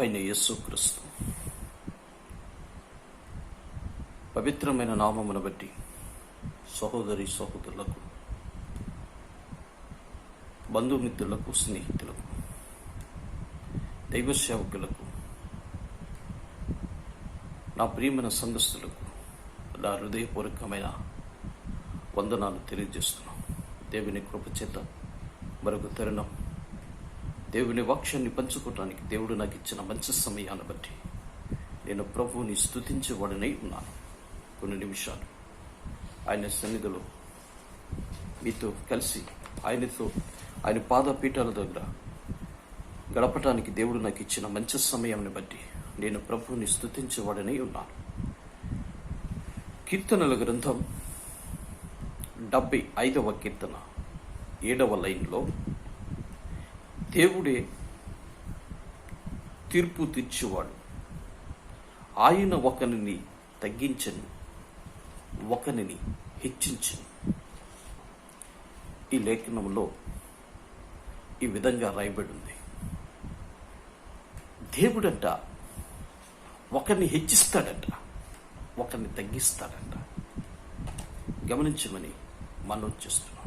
ప్రభువైన యేసుక్రీస్తు పవిత్రమైన నామమును బట్టి సహోదరి సహోదరులకు, బంధుమిత్రులకు, స్నేహితులకు, దైవ సేవకులకు, నా ప్రియమైన సంఘస్థులకు నా హృదయపూర్వకమైన వందనాలు తెలియజేస్తున్నాను. దేవుని కృపచేత మరొక తరుణం దేవుని వాక్యాన్ని పంచుకోవటానికి దేవుడు నాకు ఇచ్చిన మంచి సమయాన్ని బట్టి నేను ప్రభువుని స్తుతించేవాడనై ఉన్నాను. కొన్ని నిమిషాలు ఆయన సన్నిధిలో మీతో కలిసి ఆయన పాదపీఠాల దగ్గర గడపటానికి దేవుడు నాకు ఇచ్చిన మంచి సమయాన్ని బట్టి నేను ప్రభువుని స్తుతించేవాడనై ఉన్నాను. కీర్తనల గ్రంథం 75వ కీర్తన 7వ లైన్లో, దేవుడే తీర్పు తీర్చేవాడు, ఆయన ఒకరిని తగ్గించను, ఒకరిని హెచ్చించను. ఈ లేఖనంలో ఈ విధంగా రాయబడి ఉంది. దేవుడంట ఒకరిని హెచ్చిస్తాడంట, ఒకరిని తగ్గిస్తాడంట. గమనించమని మనం చేస్తున్నాం.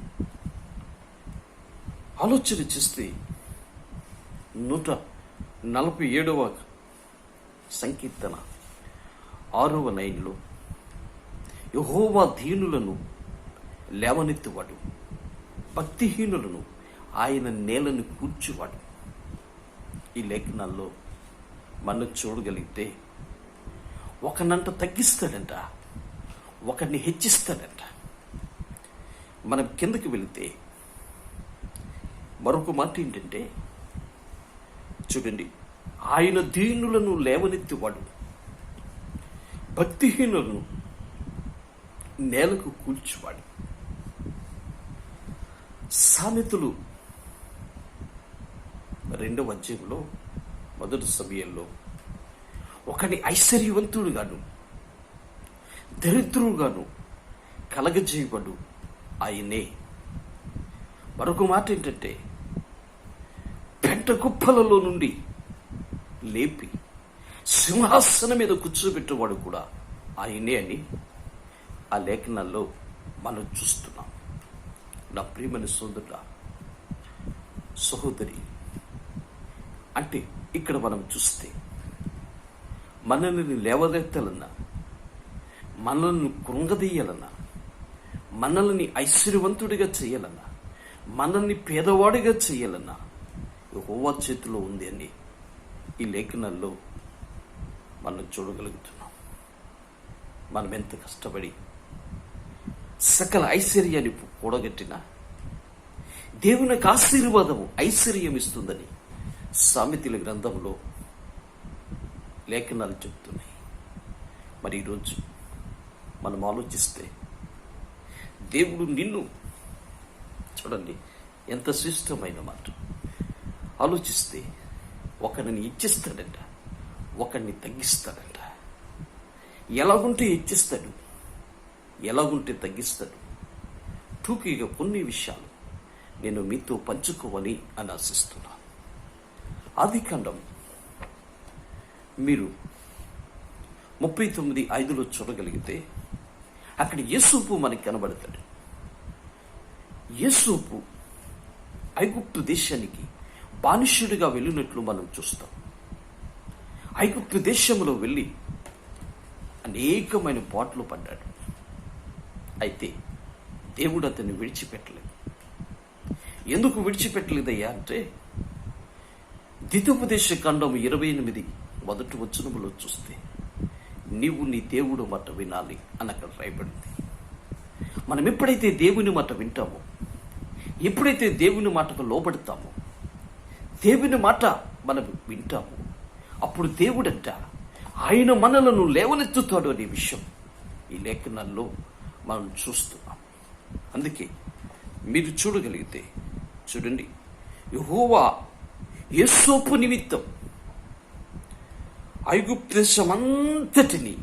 ఆలోచన చేస్తే 147వ సంకీర్తన 6వ లైన్లో, యెహోవా దీనులను లేవనెత్తువాడు, భక్తిహీనులను ఆయన నేలను కూర్చువాడు. ఈ లేఖనాల్లో మనం చూడగలిగితే ఒకనంట తగ్గిస్తాడంట, ఒకరిని హెచ్చిస్తాడంట. మనం కిందకి వెళితే మరొక మాట ఏంటంటే, చూడండి, ఆయన దీనులను లేవనెత్తివాడు, భక్తిహీనులను నేలకు కూల్చువాడు. సామెతలు 2వ అధ్యాయంలో 1వ సమయంలో, ఒకని ఐశ్వర్యవంతుడుగాను దరిద్రుడుగాను కలగజేయబడు ఆయనే. మరొక మాట ఏంటంటే, పెంట కుప్పలలో నుండి లేపి సింహాసనం మీద కూర్చోబెట్టేవాడు కూడా ఆయనే అని ఆ లేఖనాల్లో మనం చూస్తున్నాం. నా ప్రియమైన సోదరుడా, సహోదరి, అంటే ఇక్కడ మనం చూస్తే మనల్ని లేవనెత్తాలన్నా, మనల్ని కృంగదీయాలన్నా, మనల్ని ఐశ్వర్యవంతుడిగా చేయాలన్నా, మనల్ని పేదవాడిగా చేయాలన్నా యెహోవా చేతిలో ఉంది అని ఈ లేఖనాల్లో మనం చూడగలుగుతున్నాం. మనం ఎంత కష్టపడి సకల ఐశ్వర్యాన్ని కూడగట్టినా దేవునికి ఆశీర్వాదము ఐశ్వర్యం ఇస్తుందని సామెతల గ్రంథంలో లేఖనాలు చెప్తున్నాయి. మరి ఈరోజు మనం ఆలోచిస్తే దేవుడు నిన్ను, చూడండి ఎంత శ్రేష్టమైన మాట, ఆలోచిస్తే ఒకరిని ఇచ్చిస్తాడంట, ఒకరిని తగ్గిస్తాడంట. ఎలాగుంటే ఇచ్చిస్తాడు, ఎలాగుంటే తగ్గిస్తాడు. టూకీగా కొన్ని విషయాలు నేను మీతో పంచుకోవాలి అని ఆశిస్తున్నాను. ఆదికాండం మీరు 39:5లో చూడగలిగితే అక్కడ యోసేపు మనకి కనబడతాడు. యోసేపు ఐగుప్తు దేశానికి బానిసుడిగా వెళ్ళినట్లు మనం చూస్తాం. ఐగుప్తు దేశంలో వెళ్ళి అనేకమైన పాటలు పడ్డాడు. అయితే దేవుడు అతన్ని విడిచిపెట్టలేదు. ఎందుకు విడిచిపెట్టలేదయ్యా అంటే, ద్వితీయోపదేశ కాండం 28 మొదటి వచనములో చూస్తే, నీవు నీ దేవుడు మాట వినాలి అని అక్కడ రాయబడింది. మనం ఎప్పుడైతే దేవుని మాట వింటామో, ఎప్పుడైతే దేవుని మాటకు లోబడతామో, దేవుని మాట మనం వింటాము, అప్పుడు దేవుడంట ఆయన మనలను లేవనెత్తుతాడు అనే విషయం ఈ లేఖనాల్లో మనం చూస్తున్నాం. అందుకే మీరు చూడగలిగితే, చూడండి, యెహోవా యోసేపు నిమిత్తం ఐగుప్తు దేశమంతటిని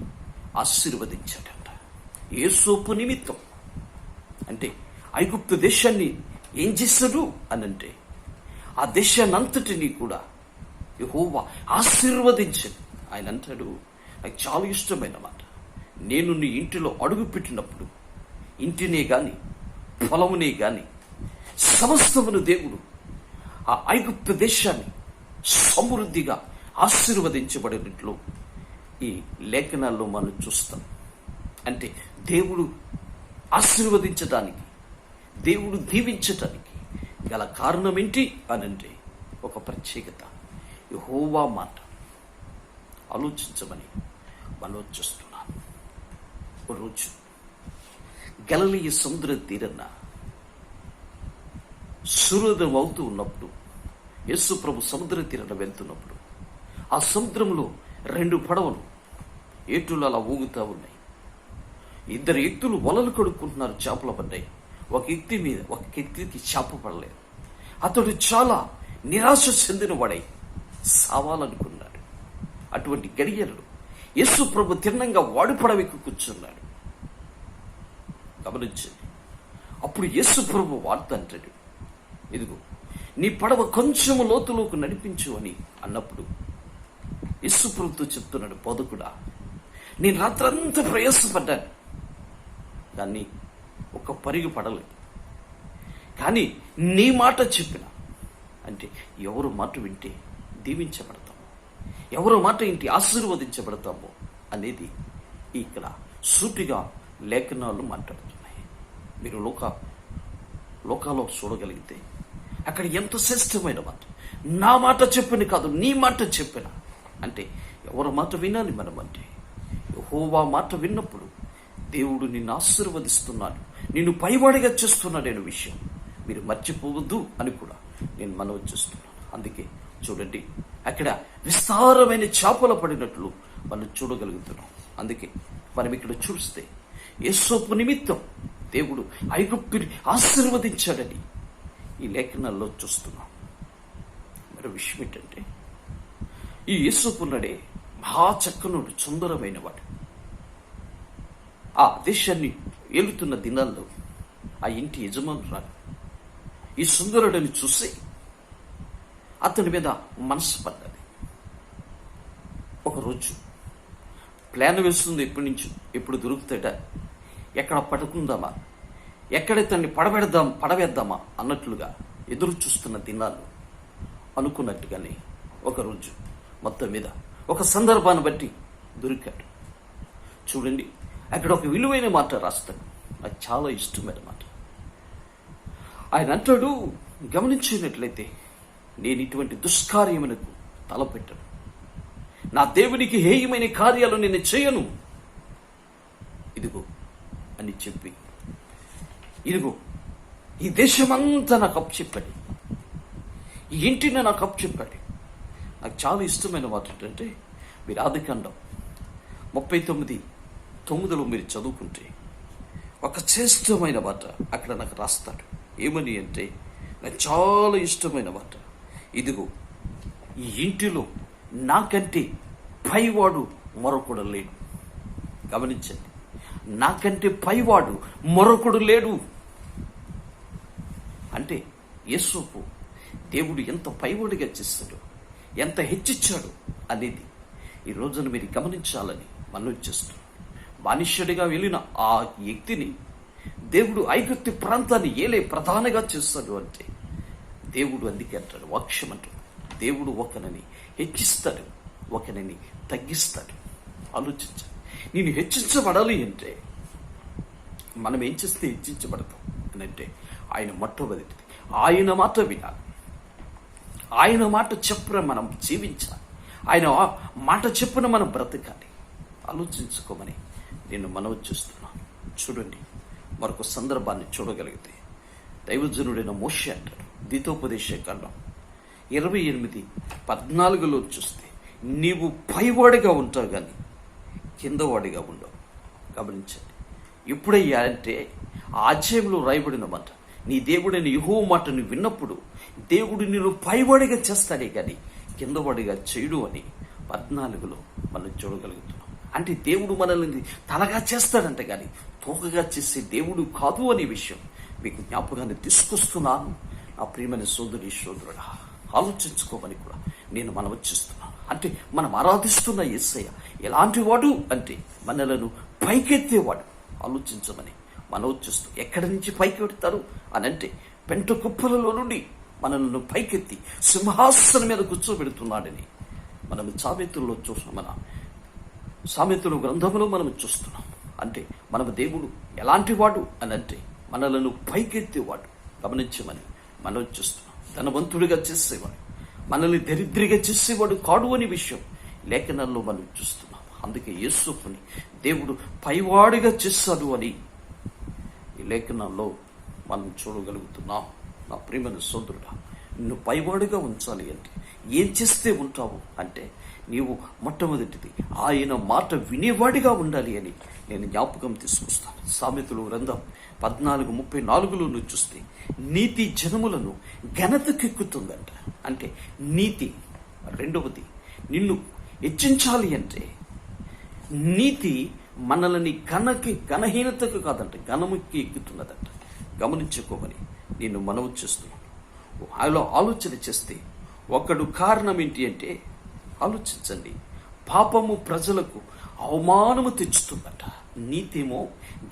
ఆశీర్వదించాడంట. యోసేపు నిమిత్తం అంటే ఐగుప్తు దేశాన్ని ఏం చేశాడు అనంటే, ఆ దేశాన్నంతటినీ కూడా యెహోవా ఆశీర్వదించను. ఆయన అంటాడు, నాకు చాలా ఇష్టమైన మాట, నేను నీ ఇంటిలో అడుగు పెట్టినప్పుడు ఇంటినే గాని పొలమునే గాని సమస్తమును దేవుడు ఆ ఐగుప్తు దేశాన్ని సమృద్ధిగా ఆశీర్వదించబడినట్లు ఈ లేఖనాల్లో మనం చూస్తాం. అంటే దేవుడు ఆశీర్వదించడానికి, దేవుడు దీవించటానికి గల కారణం ఏంటి అనంటే ఒక ప్రత్యేకత, యెహోవా మాట. ఆలోచించమని మనం చూస్తున్నాం. ఒక రోజు గలిలయ సముద్ర తీరాన సూర్యోదయం అవుతూ ఉన్నప్పుడు, యేసు ప్రభు సముద్ర తీరాన వెళ్తున్నప్పుడు ఆ సముద్రంలో 2 పడవలు ఏటులు అలా ఊగుతూ ఉన్నాయి. 2 వ్యక్తులు వలలు కడుక్కుంటున్నారు, చేపలు పడ్డాయి. ఒక వ్యక్తికి చేప పడలేదు. అతడు చాలా నిరాశ చెందిన వాడై సావాలనుకున్నాడు. అటువంటి గడియలు యేసు ప్రభు తిన్నంగా వాడి పడవెక్కి కూర్చున్నాడు. గమనించండి. అప్పుడు యేసు ప్రభు వార్త అంటాడు, ఇదిగో నీ పడవ కొంచెము లోతులోకి నడిపించు అని అన్నప్పుడు యేసు ప్రభుతో చెప్తున్నాడు, బోధకుడా, నేను రాత్రంతా ప్రయాసపడ్డాను, కానీ ఒక పరిగి పడలేదు. కానీ నీ మాట చెప్పిన, అంటే ఎవరు మాట వింటే దీవించబడతామో, ఎవరు మాట వింటే ఆశీర్వదించబడతామో అనేది ఇక్కడ సూటిగా లేఖనాలు మాట్లాడుతున్నాయి. మీరు లోకాలో చూడగలిగితే అక్కడ ఎంత శ్రేష్టమైన మాట, నా మాట చెప్పిన కాదు, నీ మాట చెప్పిన. అంటే ఎవరి మాట వినాలి మనం అంటే యెహోవా మాట విన్నప్పుడు దేవుడు నిన్ను ఆశీర్వదిస్తున్నాడు, నిన్ను పైవాడిగా చేస్తున్నాడు అనే విషయం మీరు మర్చిపోవద్దు అని కూడా నేను మనవి చేస్తున్నాను. అందుకే చూడండి, అక్కడ విస్తారమైన చేపలు పడినట్లు మనం చూడగలుగుతున్నాం. అందుకే మనం ఇక్కడ చూస్తే యేసోపు నిమిత్తం దేవుడు ఐగుప్తుని ఆశీర్వదించాడని ఈ లేఖనాల్లో చూస్తున్నాం. మరో విషయం ఏంటంటే, ఈ యేసోపు ఉన్నాడే మహా చక్కనుడు, సుందరమైన వాడు. ఆ దేశాన్ని ఏలుతున్న దినాల్లో ఆ ఇంటి యజమానురాలు ఈ సుందరుడిని చూసి అతని మీద మనసు పడ్డది. ఒకరోజు ప్లాన్ వేస్తుంది, ఎప్పుడు దొరుకుతాడా, ఎక్కడ పడుకుందామా, ఎక్కడ తన్ని పడవేద్దామా అన్నట్లుగా ఎదురు చూస్తున్న దినాలు అనుకున్నట్టుగానే ఒకరోజు మొత్తం మీద ఒక సందర్భాన్ని బట్టి దొరికాడు. చూడండి, అక్కడ ఒక విలువైన మాట రాస్తాడు, నాకు చాలా ఇష్టమైన మాట. ఆయన అంటాడు, గమనించినట్లయితే, నేను ఇటువంటి దుష్కార్యమునకు తలపెట్టను, నా దేవునికి హేయమైన కార్యాలు నేను చేయను, ఇదిగో అని చెప్పి, ఇదిగో ఈ దేశమంతా నాకు అప్పచెప్పాడు, ఈ ఇంటిని నాకు అప్పచెప్పాడు. నాకు చాలా ఇష్టమైన మాట ఏంటంటే, మీరు ఆదికాండం 39:9 మీరు చదువుకుంటే ఒక శ్రేష్టమైన మాట అక్కడ నాకు రాస్తాడు. ఏమని అంటే, నాకు చాలా ఇష్టమైన మాట, ఇదిగో ఈ ఇంటిలో నాకంటే పైవాడు మరొకడు లేడు. గమనించండి, నాకంటే పైవాడు మరొకడు లేడు. అంటే యేసోపు దేవుడు ఎంత పైవాడిగా చేస్తాడు, ఎంత హెచ్చించాడు అనేది ఈ రోజున మీరు గమనించాలని మనం చేస్తున్నాం. బానిసడిగా వెళ్ళిన ఆ వ్యక్తిని దేవుడు ఐగుప్తు ప్రాంతాన్ని ఏలే ప్రధానగా చేస్తాడు. అంటే దేవుడు అందుకే అంటాడు, వాక్యం అంటాడు, దేవుడు ఒకరిని హెచ్చిస్తాడు, ఒకరిని తగ్గిస్తాడు. ఆలోచించాలి, నేను హెచ్చించబడాలి అంటే మనం ఏం చేస్తే హెచ్చించబడతాం అని అంటే, ఆయన మొట్టమొదటిది ఆయన మాట వినాలి, ఆయన మాట చెప్పున మనం జీవించాలి, ఆయన మాట చెప్పున మనం బ్రతకాలి. ఆలోచించుకోమని నేను మనవి చేస్తున్నాను. చూడండి, మరొక సందర్భాన్ని చూడగలిగితే, దైవజనుడైన మోషే అంటాడు, ద్వితోపదేశ కాండం 28:14 చూస్తే, నీవు పైవాడిగా ఉంటావు కానీ కిందవాడిగా ఉండవు. గమనించండి, ఎప్పుడయ్యా అంటే ఆశయంలో రాయబడిన మాట, నీ దేవుడైన యెహోవా మాటను విన్నప్పుడు దేవుడు నిన్ను పైవాడిగా చేస్తాడే కానీ కిందవాడిగా చేయడు అని 14 మనం చూడగలుగుతున్నాం. అంటే దేవుడు మనల్ని తలగా చేస్తాడంట కానీ తోకగా చేసే దేవుడు కాదు అనే విషయం మీకు జ్ఞాపకాన్ని తీసుకొస్తున్నాను నా ప్రియమైన సోదరి సోదరుడా. ఆలోచించుకోమని కూడా నేను మనవచ్చిస్తున్నాను. అంటే మనం ఆరాధిస్తున్న యేసయ్య ఎలాంటి వాడు అంటే మనలను పైకెత్తేవాడు. ఆలోచించమని మనవచ్చిస్తూ ఎక్కడి నుంచి పైకి పెడతారు అని అంటే పెంట కుప్పలలో నుండి మనలను పైకెత్తి సింహాసనం మీద కూర్చోబెడుతున్నాడని మనం సామెతల్లో చూసాం. మన సామెతల గ్రంథంలో మనం చూస్తున్నాం. అంటే మన దేవుడు ఎలాంటి వాడు అని అంటే మనలను పైకెత్తేవాడు. గమనించమని మనం చూస్తున్నాం. ధనవంతుడిగా చేసేవాడు, మనల్ని దరిద్రిగా చేసేవాడు కాడు అనే విషయం లేఖనాల్లో మనం చూస్తున్నాం. అందుకే యేసుని దేవుడు పైవాడిగా చేస్తాడు అని ఈ లేఖనాల్లో మనం చూడగలుగుతున్నాం. నా ప్రియమైన సోదరుడా, నిన్ను పైవాడిగా ఉంచాలి అంటే ఏం చేస్తే ఉంటావు అంటే నీవు మొట్టమొదటిది ఆయన మాట వినేవాడిగా ఉండాలి అని నేను జ్ఞాపకం తీసుకొస్తాను. సామెతల గ్రంథం 14:34లో నువ్వు చూస్తే నీతి జనములను ఘనతకెక్కుతుందంట. అంటే నీతి. రెండవది, నిన్ను హెచ్చించాలి అంటే నీతి మనల్ని ఘనహీనతకు కాదంట, ఘనముకి ఎక్కుతున్నదంట. గమనించుకోమని నేను మనవి చేస్తున్నాను. ఆయనలో ఆలోచన చేస్తే ఒకడు కారణం ఏంటి అంటే ఆలోచించండి, పాపము ప్రజలకు అవమానము తెచ్చుతుందంట, నీతేమో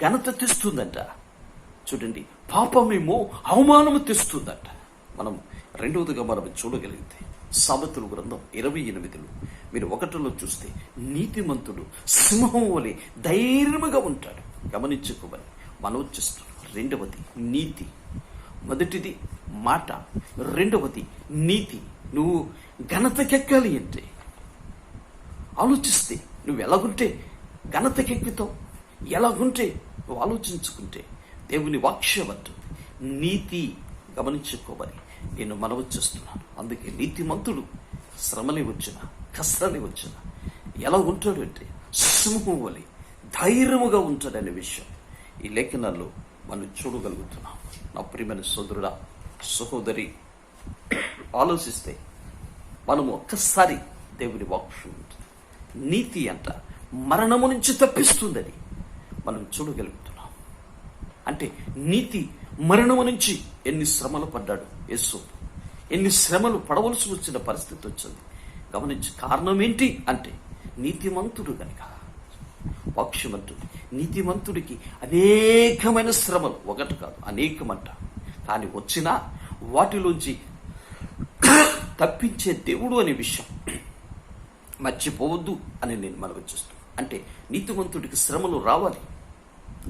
ఘనత తెస్తుందంట. చూడండి, పాపమేమో అవమానము తెస్తుందంట. మనం రెండవదిగా మనం చూడగలిగితే సామెతల గ్రంథం 28లో మీరు 1లో చూస్తే నీతిమంతుడు సింహం వలె ధైర్యముగా ఉంటాడు. గమనించుకోమని మనం చేస్తున్నాం. రెండవది నీతి. మొదటిది మాట, రెండవది నీతి. నువ్వు ఘనతకెక్కాలి అంటే ఆలోచిస్తే నువ్వు ఎలాగుంటే ఘనతకెక్కుతావు, ఎలాగుంటే నువ్వు ఆలోచించుకుంటే దేవుని వాక్యం అంటుంది నీతి. గమనించుకోమని నేను మనవి చేస్తున్నాను. అందుకే నీతిమంతుడు శ్రమలే వచ్చిన కష్టాలే వచ్చిన ఎలా ఉంటాడు అంటే సింహం వలె ధైర్యముగా ఉంటాడనే విషయం ఈ లేఖనాల్లో మనం చూడగలుగుతున్నాం. నా ప్రియమైన సోదరుడా, సహోదరి, ఆలోచిస్తే మనము ఒక్కసారి దేవుని వాక్యం నీతి అంట మరణము నుంచి తప్పిస్తుందని మనం చూడగలుగుతున్నాం. అంటే నీతి మరణము నుంచి ఎన్ని శ్రమలు పడ్డాడు యేసు, ఎన్ని శ్రమలు పడవలసి వచ్చిన పరిస్థితి వచ్చింది. గమనించి కారణం ఏంటి అంటే నీతిమంతుడు కనుక. వాక్యం అంటుంది నీతిమంతుడికి అనేకమైన శ్రమలు, ఒకటి కాదు అనేకమంట, కానీ వచ్చినా వాటిలోంచి తప్పించే దేవుడు అనే విషయం మర్చిపోవద్దు అని నేను మనవి చేస్తున్నాను. అంటే నీతిమంతుడికి శ్రమలు రావాలి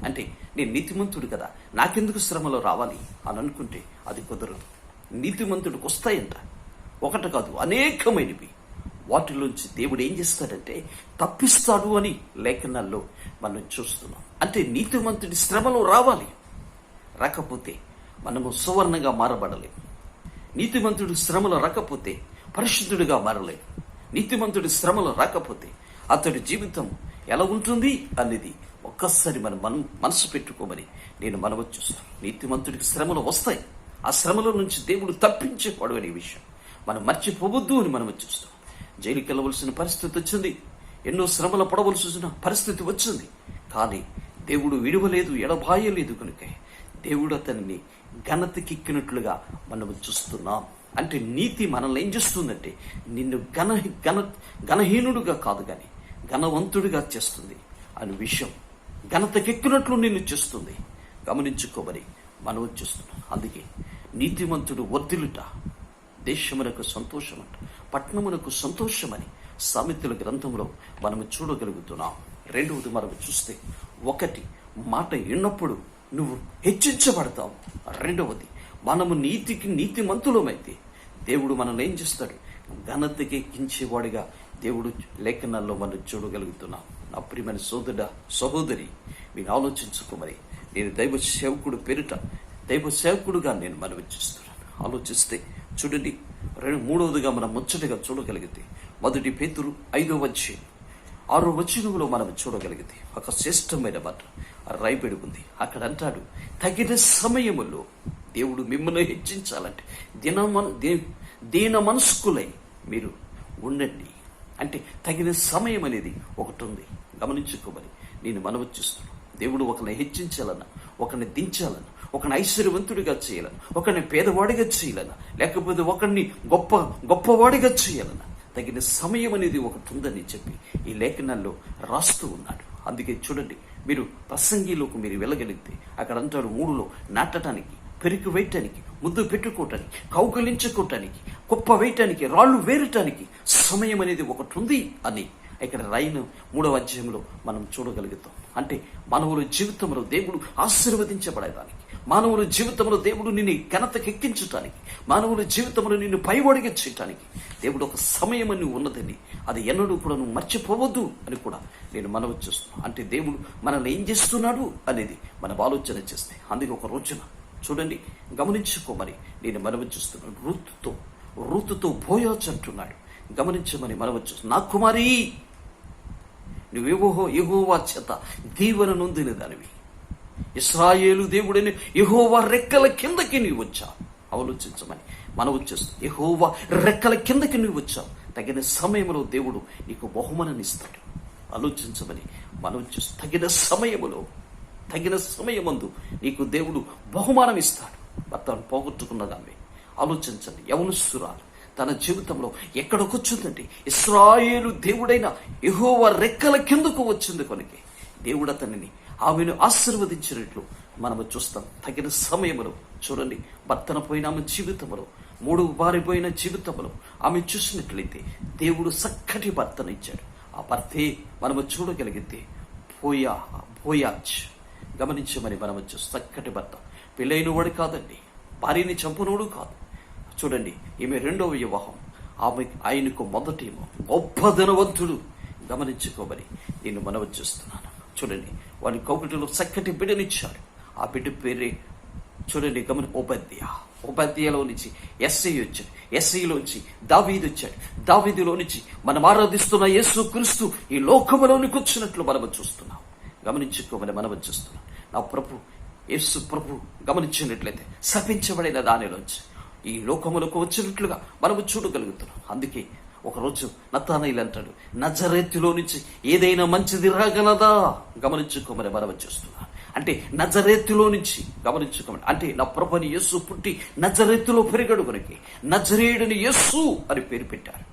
అంటే నేను నీతిమంతుడు కదా నాకెందుకు శ్రమలు రావాలి అని అనుకుంటే అది కుదరదు. నీతిమంతుడికి వస్తాయంట, ఒకటి కాదు అనేకమైనవి. వాటిలోంచి దేవుడు ఏం చేస్తాడంటే తప్పిస్తాడు అని లేఖనాల్లో మనం చూస్తున్నాం. అంటే నీతిమంతుడి శ్రమలు రావాలి, రాకపోతే మనము సువర్ణంగా మారబడలేము. నీతిమంతుడి శ్రమలు రాకపోతే పరిశుద్ధుడిగా మారలేము. నీతిమంతుడి శ్రమలు రాకపోతే అతడి జీవితం ఎలా ఉంటుంది అనేది ఒక్కసారి మనం మనసు పెట్టుకోమని నేను మనవి చూస్తాను. నీతిమంతుడికి శ్రమలు వస్తాయి, ఆ శ్రమల నుంచి దేవుడు తప్పించేవాడు అనే విషయం మనం మర్చిపోవద్దు అని మనం చూస్తాం. జైలుకి వెళ్ళవలసిన పరిస్థితి వచ్చింది, ఎన్నో శ్రమలు పడవలసి వచ్చిన పరిస్థితి వచ్చింది, కానీ దేవుడు విడవలేదు, ఎడబాయలేదు కనుక దేవుడు అతన్ని ఘనతకెక్కినట్లుగా మనం చూస్తున్నాం. అంటే నీతి మనల్ని ఏం చేస్తుందంటే నిన్ను ఘనహీనుడుగా కాదు కానీ ఘనవంతుడిగా చేస్తుంది అనే విషయం, ఘనతకెక్కినట్లు నిన్ను చేస్తుంది. గమనించుకోమని మనం చూస్తున్నాం. అందుకే నీతిమంతుడు వర్ధిల్లుట దేశమునకు సంతోషమంట, పట్టణమునకు సంతోషమని సామెతల గ్రంథంలో మనము చూడగలుగుతున్నాం. రెండవది మనం చూస్తే, ఒకటి మాట విన్నప్పుడు నువ్వు హెచ్చించబడతావు. రెండవది మనము నీతిమంతులమైతే దేవుడు మనల్ని ఏం చేస్తాడు, ఘనతకి ఎక్కించేవాడిగా దేవుడు లేఖనాల్లో మనం చూడగలుగుతున్నాం. నా ప్రియమైన సహోదరి, మీరు ఆలోచించుకోమని నేను దైవ సేవకుడు పేరిట దైవ సేవకుడుగా నేను మనవి చేస్తున్నాను. ఆలోచిస్తే చూడండి, మూడవదిగా మనం ముచ్చటగా చూడగలిగితే మొదటి పేతురు 5:6 మనం చూడగలిగితే ఒక శ్రేష్టమైన మాట రాయబడి ఉంది. అక్కడ అంటాడు, తగిన సమయములో దేవుడు మిమ్మల్ని హెచ్చించాలంటే దీన మనస్కులై మీరు ఉండండి. అంటే తగిన సమయం అనేది ఒకటి ఉంది. గమనించుకోమని నేను మనవి చేస్తున్నాను. దేవుడు ఒకరిని హెచ్చించాలన్నా, ఒకరిని దించాలన్నా, ఒకరిని ఐశ్వర్యవంతుడిగా చేయాలన్నా, ఒకరిని పేదవాడిగా చేయాలన్నా, లేకపోతే ఒకరిని గొప్పవాడిగా చేయాలన్నా తగిన సమయం అనేది ఒకటి ఉందని చెప్పి ఈ లేఖనాల్లో రాస్తూ ఉన్నాడు. అందుకే చూడండి, మీరు ప్రసంగిలోకి మీరు వెళ్ళగలిగితే అక్కడ అంటాడు 3లో నాటడానికి, పెరుగు వేయటానికి, ముద్దు పెట్టుకోవటానికి, కౌకలించుకోవటానికి, కుప్ప వేయటానికి, రాళ్ళు వేరటానికి సమయం అనేది ఒకటి ఉంది అని ఇక్కడ రాయిన 3వ అధ్యాయంలో మనం చూడగలుగుతాం. అంటే మానవుల జీవితంలో దేవుడు ఆశీర్వదించబడేదానికి, మానవుల జీవితంలో దేవుడు నిన్ను ఘనతకెక్కించటానికి, మానవుల జీవితంలో నిన్ను పైవడిగా చేయటానికి దేవుడు ఒక సమయం అని ఉన్నదని, అది ఎన్నడూ కూడా నువ్వు మర్చిపోవద్దు అని కూడా నేను మనవి చేస్తున్నాను. అంటే దేవుడు మనల్ని ఏం చేస్తున్నాడు అనేది మనం ఆలోచన చేస్తే, అందుకే ఒక రోజున చూడండి, గమనించుకోమని నేను మనవి చేస్తున్నాను. రూతుతో బోయాజు అంటున్నాడు, గమనించమని మనవి చేస్తున్నాను. నా కుమారి, నువ్వు యెహోవా చేత దీవెన నొందిన దానివి, ఇశ్రాయేలు దేవుడని యెహోవా రెక్కల కిందకి నీవు వచ్చావు. ఆలోచించమని మనవి చేస్తున్నాం. యెహోవా రెక్కల కిందకి నువ్వు వచ్చావు. తగిన సమయంలో దేవుడు నీకు బహుమానాన్ని ఇస్తాడు. ఆలోచించమని మనవి చేస్తాం. తగిన సమయమందు నీకు దేవుడు బహుమానం ఇస్తాడు. భర్తను పోగొట్టుకున్న దాన్ని ఆలోచించండి. యవనస్తురాలు తన జీవితంలో ఎక్కడికొచ్చిందంటే ఇశ్రాయేలు దేవుడైన యెహోవా రెక్కల కిందకు వచ్చింది కొనికి దేవుడు అతనిని, ఆమెను ఆశీర్వదించినట్లు మనము చూస్తాం. తగిన సమయంలో చూడండి, భర్తన పోయిన ఆమె జీవితంలో, 3 బారిపోయిన జీవితంలో ఆమె చూసినట్లయితే దేవుడు చక్కటి భర్తను ఇచ్చాడు. ఆ భర్తే మనము చూడగలిగితే బోయాజ్. గమనించమని మనము చక్కటి భర్త, పెళ్ళైన వాడు కాదండి, భార్యని చంపునోడు కాదు. చూడండి, ఈమె 2వ వివాహం, ఆయనకు మొదటేమో గొప్ప ధనవంతుడు. గమనించుకోమని నేను మనవి చేస్తున్నాను. చూడండి, వాడి కౌకటిలో చక్కటి బిడ్డనిచ్చాడు. ఆ బిడ్డ పేరే చూడండి, ఉపాధ్యాయలో నుంచి ఎస్ఐ వచ్చాడు, ఎస్ఐలోంచి దావీదు వచ్చాడు, దావీదులో నుంచి మనం ఆరాధిస్తున్న యేసు క్రీస్తు ఈ లోకములోనికి వచ్చినట్లు మనము చూస్తున్నాం. గమనించుకోమని మనము చూస్తున్నాం. నా ప్రభు యేసు ప్రభు గమనించినట్లయితే శపించబడిన దానిలోంచి ఈ లోకములకు వచ్చినట్లుగా మనము చూడగలుగుతున్నాం. అందుకే ఒకరోజు నతానయేలు అంటాడు, నజరేతులో నుంచి ఏదైనా మంచిది రాగలదా? గమనించుకోమని మనవి చేస్తున్నాను. అంటే నజరేతులో నుంచి, గమనించుకోమని, అంటే నా ప్రభుని యేసు పుట్టి నజరేతులో పెరిగాడు కనుక నజరేయుడిని యేసు అని పేరు పెట్టారు.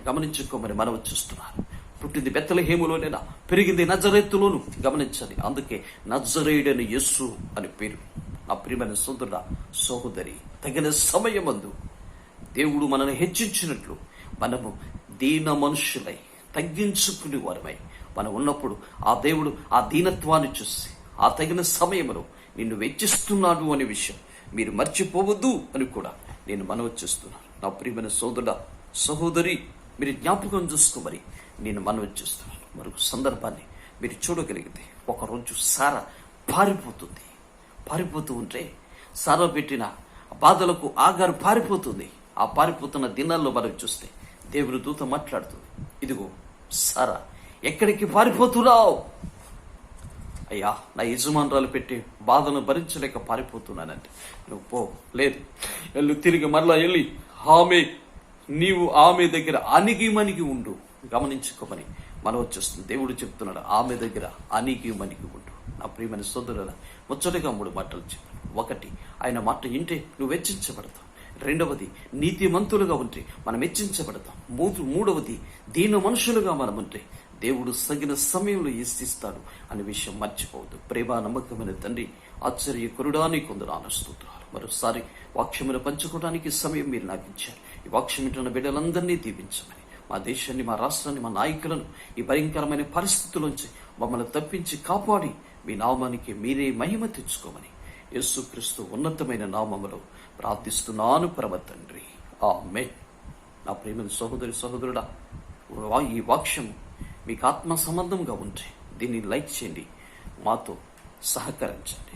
గమనించుకోమని మనవి చూస్తున్నారు. పుట్టింది బెత్లెహేములోనేనా, పెరిగింది నజరేతులోను. గమనించండి, అందుకే నజరేయుడని యేసు అని పేరు. నా ప్రియమైన సోదరి, తగిన సమయమందు దేవుడు మనల్ని హెచ్చించినట్లు మనము దీన మనుషులై తగ్గించుకునే వారమై మనం ఉన్నప్పుడు ఆ దేవుడు ఆ దీనత్వాన్ని చూసి ఆ తగిన సమయంలో నిన్ను వెచ్చిస్తున్నాడు అనే విషయం మీరు మర్చిపోవద్దు అని కూడా నేను మనవి చేస్తున్నాను. నా ప్రియమైన సహోదరి, మీరు జ్ఞాపకం చూసుకోమని నేను మనవి చేస్తున్నాను. మరొక సందర్భాన్ని మీరు చూడగలిగితే, ఒకరోజు సారా పారిపోతూ ఉంటే, సారా పెట్టిన బాధలకు ఆగారు పారిపోతుంది. ఆ పారిపోతున్న దినాల్లో మనం చూస్తే దేవుని దూత మాట్లాడుతుంది, ఇదిగో సారా, ఎక్కడికి పారిపోతున్నావు? అయ్యా, నా యజమానురాలు పెట్టి బాధను భరించలేక పారిపోతున్నానంటే, నువ్వు లేదు, తిరిగి మరలా వెళ్ళి నీవు ఆమె దగ్గర అణిగిమణిగి ఉండు. గమనించుకోమని మనం వచ్చేస్తుంది. దేవుడు చెప్తున్నాడు, ఆమె దగ్గర అణిగిమణిగి ఉండు. నా ప్రియమైన సోదరుల ముచ్చటగా 3 మాటలు చెప్పాను. 1, ఆయన మాట వింటే నువ్వు హెచ్చించబడతావు. 2వది, నీతిమంతులుగా ఉంటే మనం హెచ్చించబడతాం. 3వది, దీన మనుషులుగా మనం ఉంటే దేవుడు సగిన సమయంలో ఇస్తాడు అనే విషయం మర్చిపోవద్దు. ప్రేమ నమ్మకమైన తండ్రి, ఆశ్చర్యకరుడా నీ కొందరు స్తోత్రాలు. మరోసారి వాక్యమును పంచుకోవడానికి సమయం మీరు నాకు ఇచ్చారు. ఈ వాక్యం వింటున్న బిడ్డలందరినీ దీవించమని, మా దేశాన్ని, మా రాష్ట్రాన్ని, మా నాయకులను ఈ భయంకరమైన పరిస్థితుల్లోంచి మమ్మల్ని తప్పించి కాపాడి మీ నామానికి మీరే మహిమ తెచ్చుకోమని యేసుక్రీస్తు ఉన్నతమైన నామములో ప్రార్థిస్తున్నాను పరమ తండ్రి, ఆమేన్. నా ప్రియమైన సహోదరుడా, ఈ వాక్యం మీకు ఆత్మ సంబంధంగా ఉంటే దీన్ని లైక్ చేయండి, మాతో సహకరించండి.